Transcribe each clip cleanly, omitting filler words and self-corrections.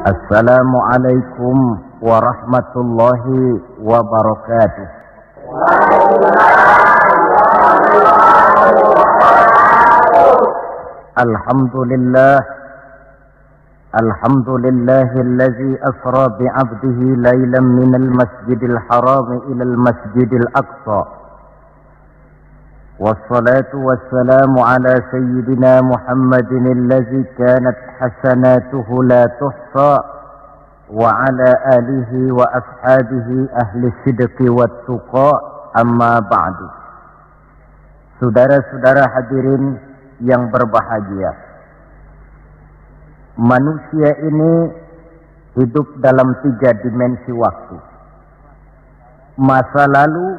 Assalamualaikum warahmatullahi wabarakatuh. Alhamdulillahilladzi asra bi'abdihi laylan minal masjidil haram ilal masjidil aqsa. Wassalatu wassalamu ala sayyidina Muhammadin alladzi kanat hasanatuhu la tuhsa wa ala alihi wa ashabihi ahli sidqi wat tuqa, amma ba'du. Saudara-saudara hadirin yang berbahagia, manusia ini hidup dalam 3 dimensi waktu: masa lalu,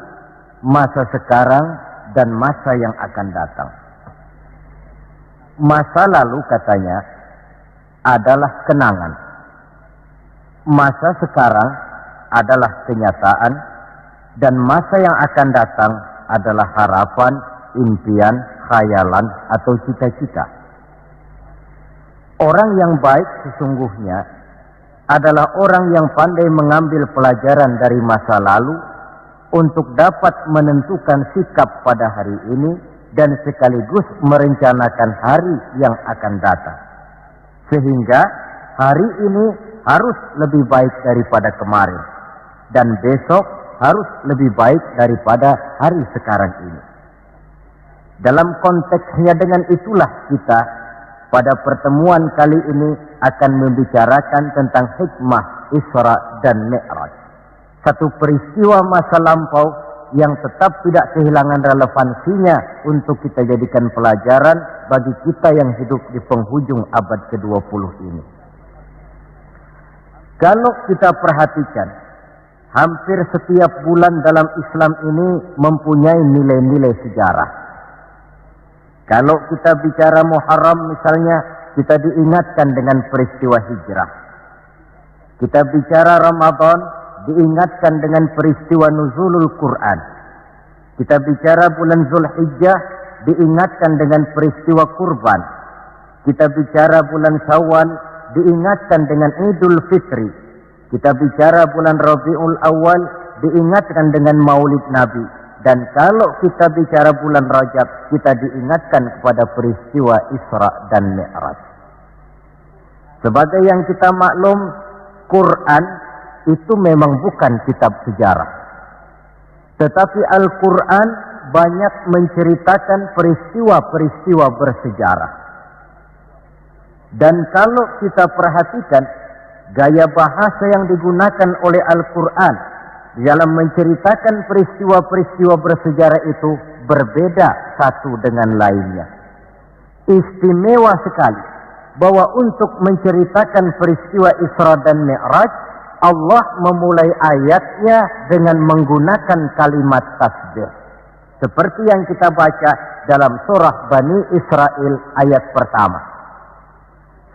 masa sekarang, dan masa yang akan datang. Masa lalu katanya adalah kenangan. Masa sekarang adalah kenyataan, dan masa yang akan datang adalah harapan, impian, khayalan, atau cita-cita. Orang yang baik sesungguhnya adalah orang yang pandai mengambil pelajaran dari masa lalu untuk dapat menentukan sikap pada hari ini dan sekaligus merencanakan hari yang akan datang. Sehingga hari ini harus lebih baik daripada kemarin, dan besok harus lebih baik daripada hari sekarang ini. Dalam konteksnya dengan itulah kita pada pertemuan kali ini akan membicarakan tentang hikmah Isra dan Mi'raj. Satu peristiwa masa lampau yang tetap tidak kehilangan relevansinya untuk kita jadikan pelajaran bagi kita yang hidup di penghujung abad ke-20 ini. Kalau kita perhatikan, hampir setiap bulan dalam Islam ini mempunyai nilai-nilai sejarah. Kalau kita bicara Muharram misalnya, kita diingatkan dengan peristiwa hijrah. Kita bicara Ramadan, diingatkan dengan peristiwa nuzulul Quran. Kita bicara bulan Zulhijjah, diingatkan dengan peristiwa kurban. Kita bicara bulan Syawal, diingatkan dengan Idul Fitri. Kita bicara bulan Rabiul Awal, diingatkan dengan Maulid Nabi. Dan kalau kita bicara bulan Rajab, kita diingatkan kepada peristiwa Isra dan Mi'raj. Sebagai yang kita maklum, Quran itu memang bukan kitab sejarah. Tetapi Al-Quran banyak menceritakan peristiwa-peristiwa bersejarah. Dan kalau kita perhatikan, gaya bahasa yang digunakan oleh Al-Quran dalam menceritakan peristiwa-peristiwa bersejarah itu berbeda satu dengan lainnya. Istimewa sekali bahwa untuk menceritakan peristiwa Isra dan Mi'raj, Allah memulai ayatnya dengan menggunakan kalimat tasbih. Seperti yang kita baca dalam surah Bani Israel ayat pertama.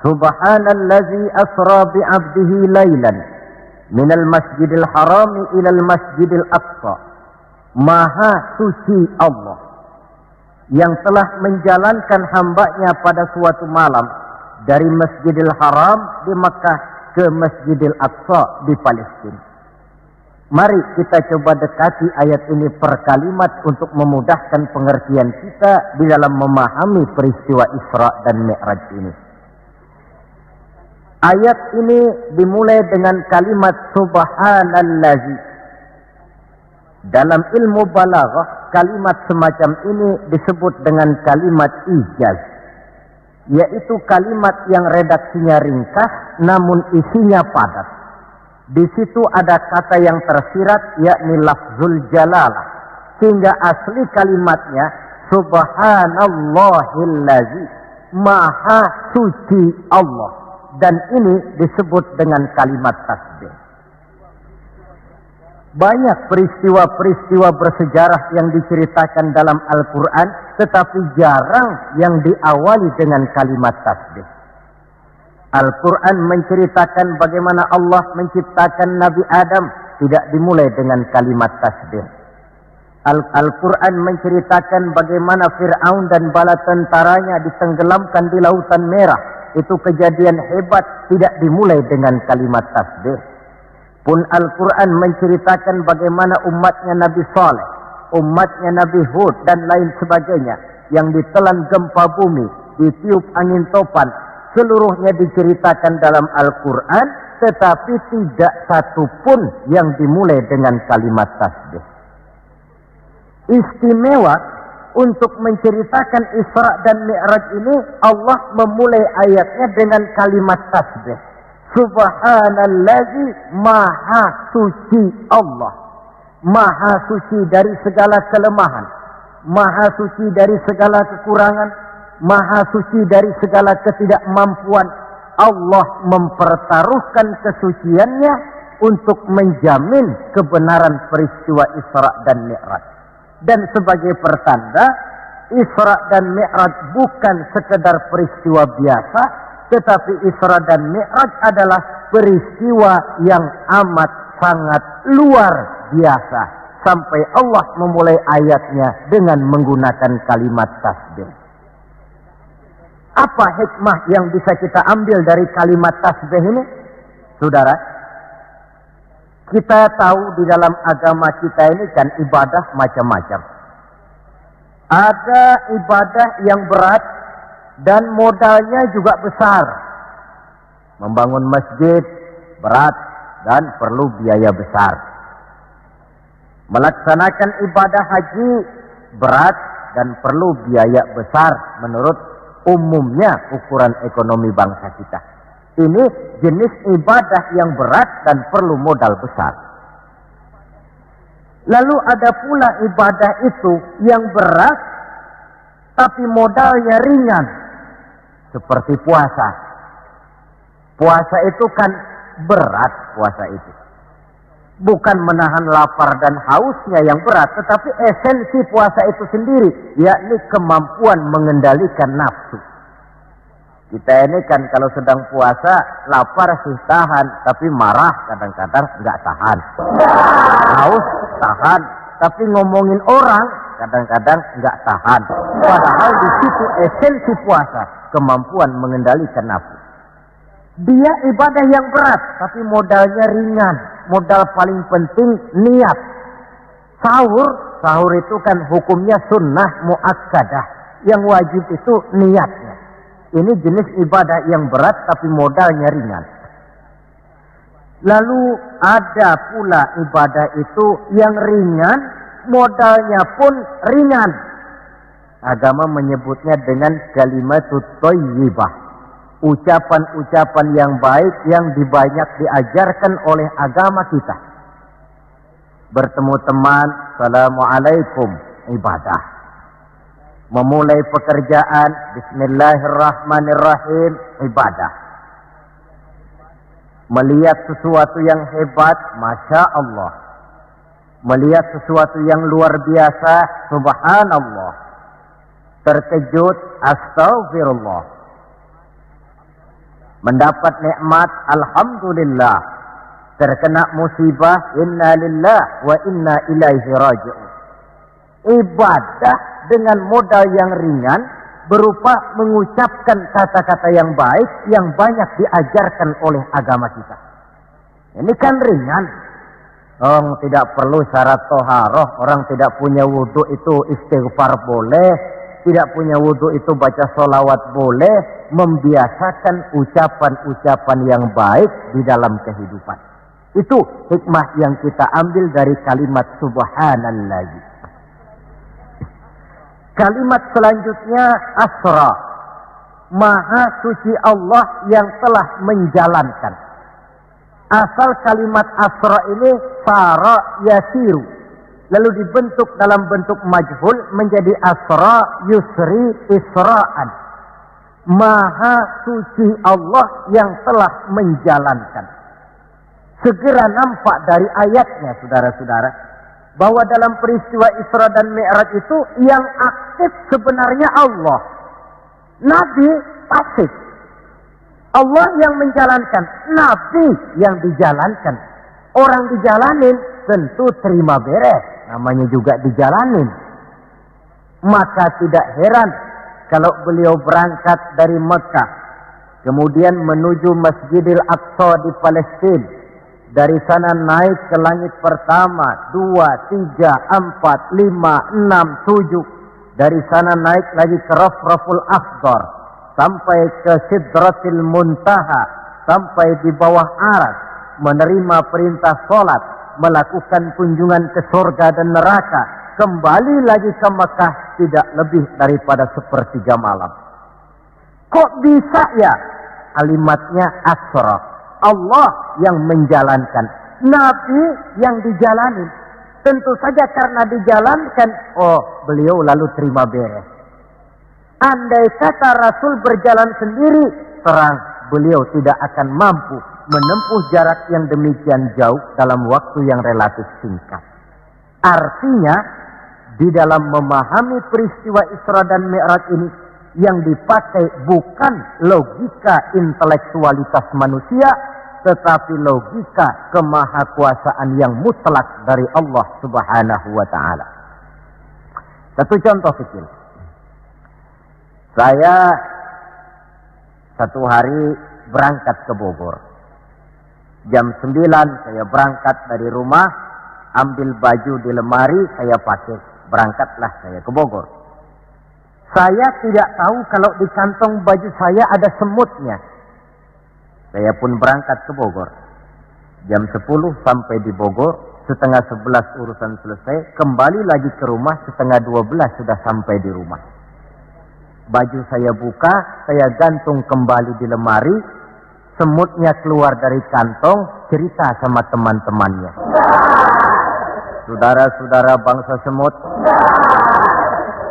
Subhanallazi asra bi'abdihi laylan minal masjidil harami ilal masjidil aqsa. Maha suci Allah yang telah menjalankan hambanya pada suatu malam dari Masjidil Haram di Makkah ke Masjidil Aqsa di Palestina. Mari kita coba dekati ayat ini per kalimat untuk memudahkan pengertian kita di dalam memahami peristiwa Isra dan Mi'raj ini. Ayat ini dimulai dengan kalimat Subhanallazi. Dalam ilmu balaghah, kalimat semacam ini disebut dengan kalimat ijaz, yaitu kalimat yang redaksinya ringkas namun isinya padat. Di situ ada kata yang tersirat, yakni lafzul jalalah, sehingga asli kalimatnya Subhanallahillazi, maha suci Allah, dan ini disebut dengan kalimat tasbih. Banyak peristiwa-peristiwa bersejarah yang diceritakan dalam Al-Quran, tetapi jarang yang diawali dengan kalimat tasbih. Al-Quran menceritakan bagaimana Allah menciptakan Nabi Adam, tidak dimulai dengan kalimat tasbih. Al-Quran menceritakan bagaimana Fir'aun dan bala tentaranya ditenggelamkan di Lautan Merah, itu kejadian hebat tidak dimulai dengan kalimat tasbih. Pun Al-Quran menceritakan bagaimana umatnya Nabi Saleh, umatnya Nabi Hud dan lain sebagainya yang ditelan gempa bumi, ditiup angin topan, seluruhnya diceritakan dalam Al-Quran, tetapi tidak satu pun yang dimulai dengan kalimat tasbih. Istimewa untuk menceritakan Isra dan Mi'raj ini, Allah memulai ayatnya dengan kalimat tasbih. Subhanallazi, maha suci Allah. Maha suci dari segala kelemahan. Maha suci dari segala kekurangan. Maha suci dari segala ketidakmampuan. Allah mempertaruhkan kesuciannya untuk menjamin kebenaran peristiwa Isra dan Mi'raj. Dan sebagai pertanda, Isra dan Mi'raj bukan sekedar peristiwa biasa, tetapi Isra dan Mi'raj adalah peristiwa yang amat sangat luar biasa. Sampai Allah memulai ayatnya dengan menggunakan kalimat tasbih. Apa hikmah yang bisa kita ambil dari kalimat tasbih ini? Saudara, kita tahu di dalam agama kita ini kan ibadah macam-macam. Ada ibadah yang berat dan modalnya juga besar. Membangun masjid berat dan perlu biaya besar. Melaksanakan ibadah haji berat dan perlu biaya besar menurut umumnya ukuran ekonomi bangsa kita. Ini jenis ibadah yang berat dan perlu modal besar. Lalu ada pula ibadah itu yang berat tapi modalnya ringan. Seperti puasa. Puasa itu kan berat, puasa itu. Bukan menahan lapar dan hausnya yang berat, tetapi esensi puasa itu sendiri, yakni kemampuan mengendalikan nafsu. Kita ini kan kalau sedang puasa, lapar sih tahan, tapi marah kadang-kadang nggak tahan. Haus tahan, tapi ngomongin orang kadang-kadang nggak tahan. Padahal di situ esensi puasa, kemampuan mengendalikan nafsu. Dia ibadah yang berat, tapi modalnya ringan. Modal paling penting niat. Sahur itu kan hukumnya sunnah muakkadah. Yang wajib itu niatnya. Ini jenis ibadah yang berat tapi modalnya ringan. Lalu ada pula ibadah itu yang ringan, modalnya pun ringan. Agama menyebutnya dengan kalimatut thayyibah. Ucapan-ucapan yang baik yang dibanyak diajarkan oleh agama kita. Bertemu teman, assalamualaikum, ibadah. Memulai pekerjaan, bismillahirrahmanirrahim, ibadah. Melihat sesuatu yang hebat, masya Allah. Melihat sesuatu yang luar biasa, subhanallah. Terkejut, astaghfirullah. Mendapat nikmat, alhamdulillah. Terkena musibah, inna lillah wa inna ilaihi raji'un. Ibadah dengan modal yang ringan berupa mengucapkan kata-kata yang baik yang banyak diajarkan oleh agama kita. Ini kan ringan. Orang tidak perlu syarat toharoh, orang tidak punya wudhu itu istighfar boleh. Tidak punya wudhu itu baca sholawat boleh. Membiasakan ucapan-ucapan yang baik di dalam kehidupan. Itu hikmah yang kita ambil dari kalimat subhanallah. Kalimat selanjutnya asra. Maha suci Allah yang telah menjalankan. Asal kalimat asra ini sara yasiru. Lalu dibentuk dalam bentuk majhul menjadi asra yusri isra'an. Maha suci Allah yang telah menjalankan. Segera nampak dari ayatnya, saudara-saudara, bahwa dalam peristiwa Isra dan Mi'raj itu yang aktif sebenarnya Allah. Nabi pasif. Allah yang menjalankan, Nabi yang dijalankan. Orang dijalanin tentu terima beres, namanya juga dijalanin. Maka tidak heran kalau beliau berangkat dari Mekah kemudian menuju Masjidil Aqsa di Palestina. Dari sana naik ke langit pertama, 2, 3, 4, 5, 6, 7. Dari sana naik lagi ke Rafraful Akhdar, sampai ke Sidratil Muntaha, sampai di bawah Aras, menerima perintah sholat, melakukan kunjungan ke surga dan neraka, kembali lagi ke Mekah tidak lebih daripada sepertiga malam. Kok bisa ya? Kalimatnya Asra. Allah yang menjalankan, Nabi yang dijalani. Tentu saja karena dijalankan, beliau lalu terima beres. Andai kata Rasul berjalan sendiri, terang beliau tidak akan mampu menempuh jarak yang demikian jauh dalam waktu yang relatif singkat. Artinya, di dalam memahami peristiwa Isra dan Mi'raj ini, yang dipakai bukan logika intelektualitas manusia, tetapi logika kemahakuasaan yang mutlak dari Allah Subhanahu wa ta'ala. Satu contoh kecil. Saya satu hari berangkat ke Bogor. Jam 9 saya berangkat dari rumah, ambil baju di lemari, saya pakai. Berangkatlah saya ke Bogor. Saya tidak tahu kalau di kantong baju saya ada semutnya. Saya pun berangkat ke Bogor. Jam 10 sampai di Bogor, setengah 11 urusan selesai, kembali lagi ke rumah, setengah 12 sudah sampai di rumah. Baju saya buka, saya gantung kembali di lemari, semutnya keluar dari kantong, cerita sama teman-temannya. Saudara-saudara bangsa semut,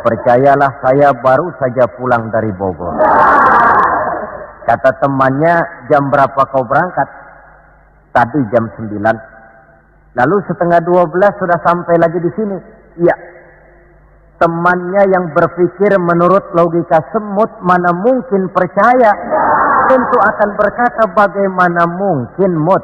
percayalah saya baru saja pulang dari Bogor. Kata temannya, jam berapa kau berangkat? Tadi jam 9. Lalu setengah 12 sudah sampai lagi di sini. Iya. Temannya yang berpikir menurut logika semut, mana mungkin percaya. Tentu akan berkata, bagaimana mungkin mut?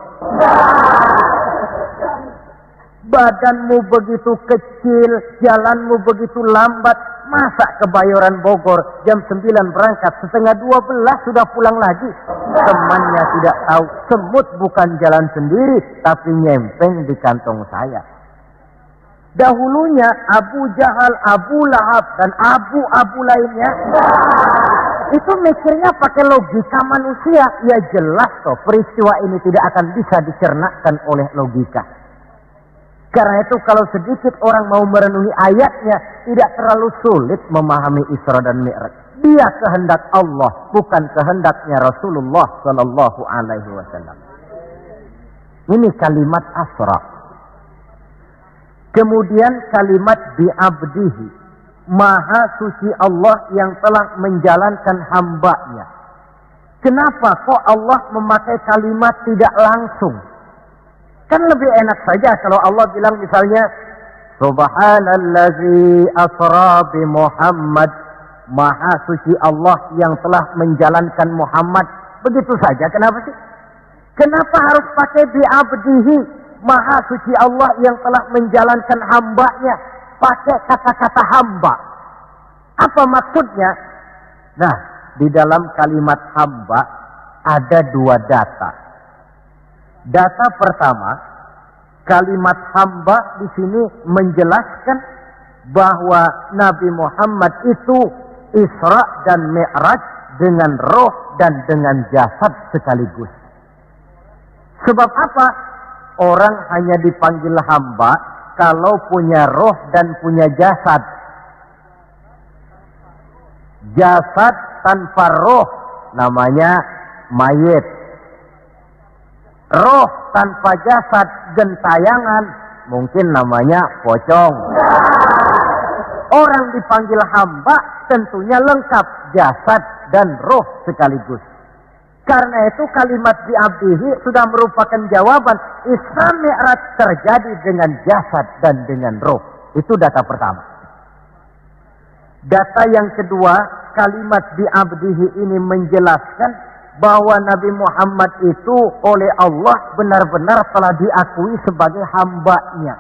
Badanmu begitu kecil, jalanmu begitu lambat, masa ke Bayoran Bogor jam 9 berangkat, setengah 12 sudah pulang lagi. Temannya tidak tahu, semut bukan jalan sendiri, tapi nyempeng di kantong saya. Dahulunya Abu Jahal, Abu Lahab, dan Abu lainnya, itu mikirnya pakai logika manusia. Ya jelas toh, peristiwa ini tidak akan bisa dicernakkan oleh logika. Karena itu kalau sedikit orang mau merenungi ayatnya, tidak terlalu sulit memahami Isra dan Mi'raj. Dia kehendak Allah, bukan kehendaknya Rasulullah Sallallahu Alaihi Wasallam. Ini kalimat Asra. Kemudian kalimat bi'abdihi, Maha suci Allah yang telah menjalankan hambanya. Kenapa kok Allah memakai kalimat tidak langsung? Kan lebih enak saja kalau Allah bilang misalnya, Subhanallazi asra bi Muhammad, Maha suci Allah yang telah menjalankan Muhammad. Begitu saja, kenapa sih? Kenapa harus pakai bi'abdihi, Maha suci Allah yang telah menjalankan hambanya? Pakai kata-kata hamba. Apa maksudnya? Nah, di dalam kalimat hamba ada dua data. Data pertama, kalimat hamba di sini menjelaskan bahwa Nabi Muhammad itu Isra dan Mi'raj dengan roh dan dengan jasad sekaligus. Sebab apa? Orang hanya dipanggil hamba kalau punya roh dan punya jasad. Jasad tanpa roh namanya mayit. Roh tanpa jasad gentayangan, mungkin namanya pocong. Orang dipanggil hamba tentunya lengkap jasad dan roh sekaligus. Karena itu kalimat bi'abdihi sudah merupakan jawaban Isra Mi'raj terjadi dengan jasad dan dengan roh. Itu data pertama. Data yang kedua, kalimat bi'abdihi ini menjelaskan bahwa Nabi Muhammad itu oleh Allah benar-benar telah diakui sebagai hambanya.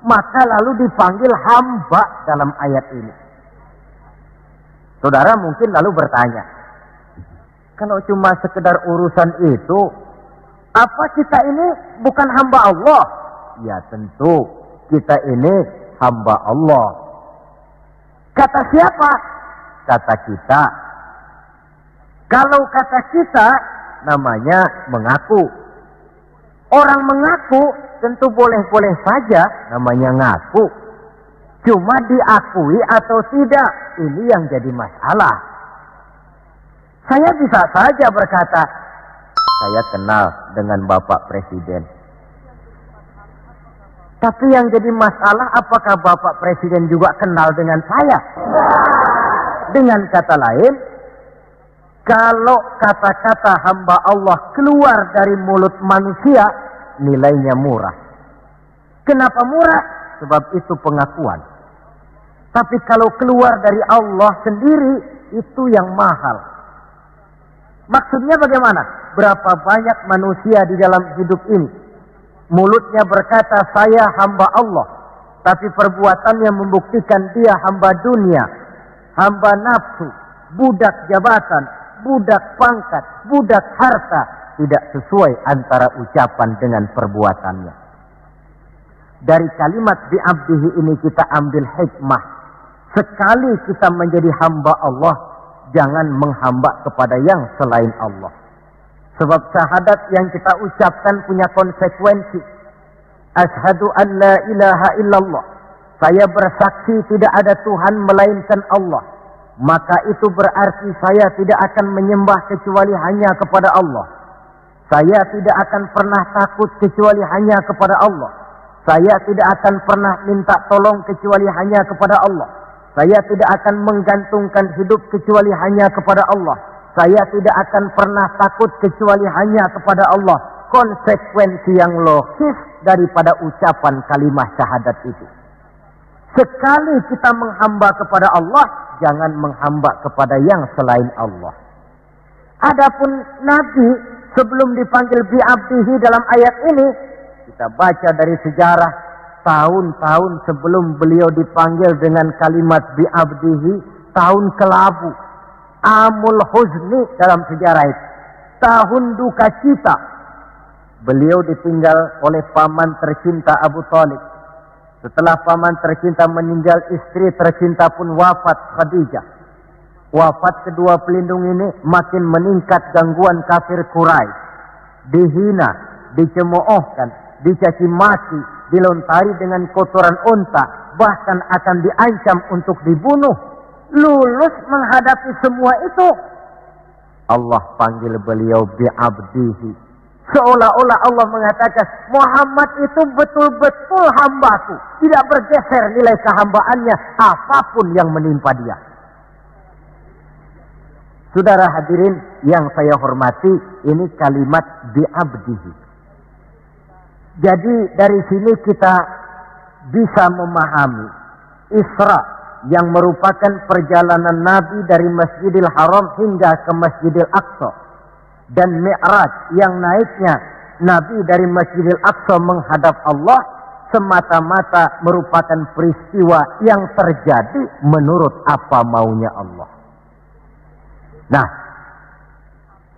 Maka lalu dipanggil hamba dalam ayat ini. Saudara mungkin lalu bertanya, Kalau cuma sekedar urusan itu, apa kita ini bukan hamba Allah? Ya tentu, kita ini hamba Allah. Kata siapa? Kata kita. Kalau kata kita, namanya mengaku. Orang mengaku tentu boleh-boleh saja, namanya ngaku. Cuma diakui atau tidak, ini yang jadi masalah. Saya bisa saja berkata, saya kenal dengan Bapak Presiden. Tapi yang jadi masalah, apakah Bapak Presiden juga kenal dengan saya? Dengan kata lain, kalau kata-kata hamba Allah keluar dari mulut manusia, nilainya murah. Kenapa murah? Sebab itu pengakuan. Tapi kalau keluar dari Allah sendiri, itu yang mahal. Maksudnya bagaimana? Berapa banyak manusia di dalam hidup ini, mulutnya berkata saya hamba Allah, tapi perbuatannya membuktikan dia hamba dunia, hamba nafsu, budak jabatan, budak pangkat, budak harta. Tidak sesuai antara ucapan dengan perbuatannya. Dari kalimat bi'abdihi ini kita ambil hikmah. Sekali kita menjadi hamba Allah, jangan menghamba kepada yang selain Allah. Sebab syahadat yang kita ucapkan punya konsekuensi. Asyhadu an la ilaha illallah. Saya bersaksi tidak ada Tuhan melainkan Allah. Maka itu berarti saya tidak akan menyembah kecuali hanya kepada Allah. Saya tidak akan pernah takut kecuali hanya kepada Allah. Saya tidak akan pernah minta tolong kecuali hanya kepada Allah. Saya tidak akan menggantungkan hidup kecuali hanya kepada Allah. Saya tidak akan pernah takut kecuali hanya kepada Allah. Konsekuensi yang logis daripada ucapan kalimat syahadat itu. Sekali kita menghamba kepada Allah, jangan menghamba kepada yang selain Allah. Adapun Nabi sebelum dipanggil bi'abdihi dalam ayat ini, kita baca dari sejarah tahun-tahun sebelum beliau dipanggil dengan kalimat bi'abdihi, tahun kelabu, amul huzni dalam sejarah itu, tahun duka cita. Beliau ditinggal oleh paman tercinta Abu Thalib. Setelah paman tercinta meninggal, istri tercinta pun wafat, Khadijah. Wafat kedua pelindung ini, makin meningkat gangguan kafir Quraisy. Dihina, dicemoohkan, dicaci maki, dilontari dengan kotoran unta, bahkan akan diancam untuk dibunuh. Lulus menghadapi semua itu, Allah panggil beliau bi'abdihi. Seolah-olah Allah mengatakan, Muhammad itu betul-betul hambaku, tidak bergeser nilai kehambaannya apapun yang menimpa dia. Saudara hadirin yang saya hormati, ini kalimat bi'abdihi. Jadi dari sini kita bisa memahami Isra yang merupakan perjalanan Nabi dari Masjidil Haram hingga ke Masjidil Aqsa. Dan Mi'raj yang naiknya Nabi dari Masjidil Aqsa menghadap Allah semata-mata merupakan peristiwa yang terjadi menurut apa maunya Allah. Nah,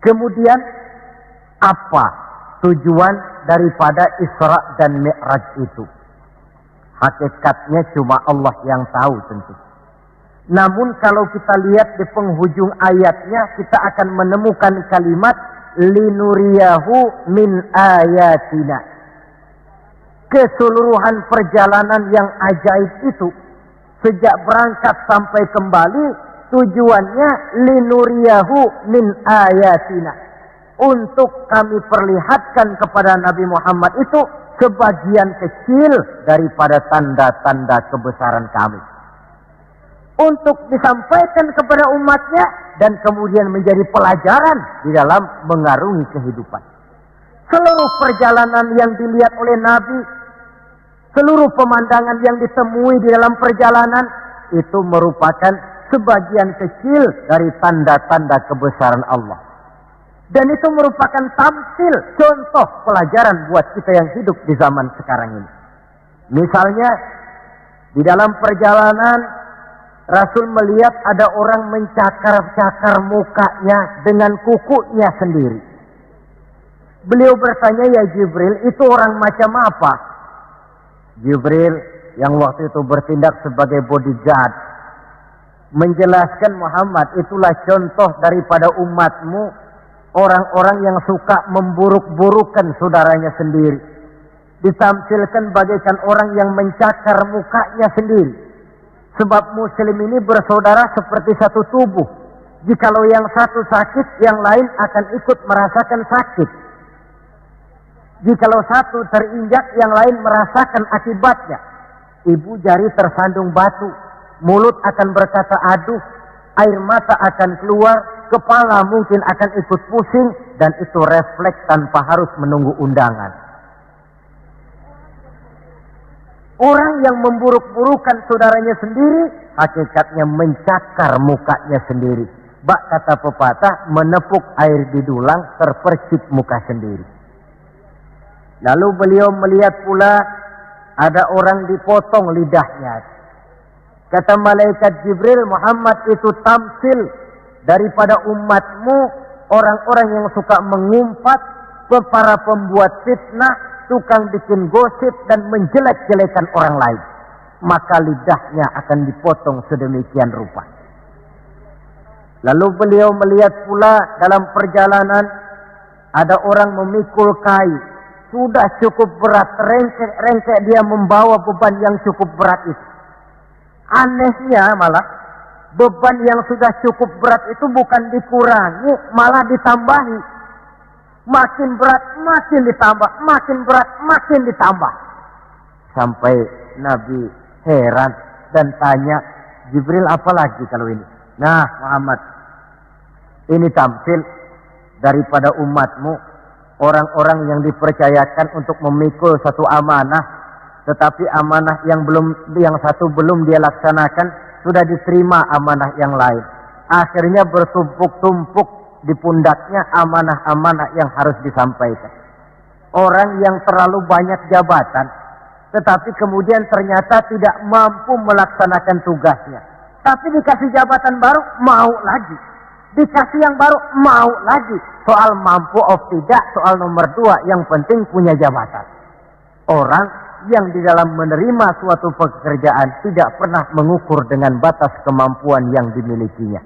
kemudian apa tujuan daripada Isra dan Mi'raj itu? Hakikatnya cuma Allah yang tahu tentu. Namun kalau kita lihat di penghujung ayatnya, kita akan menemukan kalimat linuriyahu min ayatina. Keseluruhan perjalanan yang ajaib itu, sejak berangkat sampai kembali, tujuannya linuriyahu min ayatina. Untuk kami perlihatkan kepada Nabi Muhammad itu sebagian kecil daripada tanda-tanda kebesaran kami. Untuk disampaikan kepada umatnya dan kemudian menjadi pelajaran di dalam mengarungi kehidupan. Seluruh perjalanan yang dilihat oleh Nabi, seluruh pemandangan yang ditemui di dalam perjalanan, itu merupakan sebagian kecil dari tanda-tanda kebesaran Allah. Dan itu merupakan tamsil, contoh pelajaran buat kita yang hidup di zaman sekarang ini. Misalnya, di dalam perjalanan Rasul melihat ada orang mencakar-cakar mukanya dengan kukunya sendiri. Beliau bertanya, ya Jibril, itu orang macam apa? Jibril yang waktu itu bertindak sebagai bodyguard menjelaskan, Muhammad, itulah contoh daripada umatmu, orang-orang yang suka memburuk-burukan saudaranya sendiri. Ditamsilkan bagaikan orang yang mencakar mukanya sendiri. Sebab muslim ini bersaudara seperti satu tubuh. Jikalau yang satu sakit, yang lain akan ikut merasakan sakit. Jikalau satu terinjak, yang lain merasakan akibatnya. Ibu jari tersandung batu, mulut akan berkata aduh, air mata akan keluar, kepala mungkin akan ikut pusing, dan itu refleks tanpa harus menunggu undangan. Orang yang memburuk-burukan saudaranya sendiri, hakikatnya mencakar mukanya sendiri. Bak kata pepatah, menepuk air di dulang, terpercik muka sendiri. Lalu beliau melihat pula ada orang dipotong lidahnya. Kata malaikat Jibril, Muhammad, itu tamsil daripada umatmu, orang-orang yang suka mengumpat, para pembuat fitnah, tukang bikin gosip dan menjelek-jelekan orang lain. Maka lidahnya akan dipotong sedemikian rupa. Lalu beliau melihat pula dalam perjalanan ada orang memikul kayu. Sudah cukup berat, rengkek dia membawa beban yang cukup berat itu. Anehnya malah, beban yang sudah cukup berat itu bukan dikurangi, malah ditambahi. Makin berat, makin ditambah, makin berat, makin ditambah. Sampai Nabi heran dan tanya, Jibril, apa lagi kalau ini? Nah Muhammad, ini tamsil daripada umatmu, orang-orang yang dipercayakan untuk memikul satu amanah, tetapi amanah yang satu belum dia laksanakan, sudah diterima amanah yang lain. Akhirnya bertumpuk-tumpuk di pundaknya amanah-amanah yang harus disampaikan. Orang yang terlalu banyak jabatan, tetapi kemudian ternyata tidak mampu melaksanakan tugasnya. Tapi dikasih jabatan baru, mau lagi. Dikasih yang baru, mau lagi. Soal mampu atau tidak, soal nomor 2, yang penting punya jabatan. Orang yang di dalam menerima suatu pekerjaan tidak pernah mengukur dengan batas kemampuan yang dimilikinya.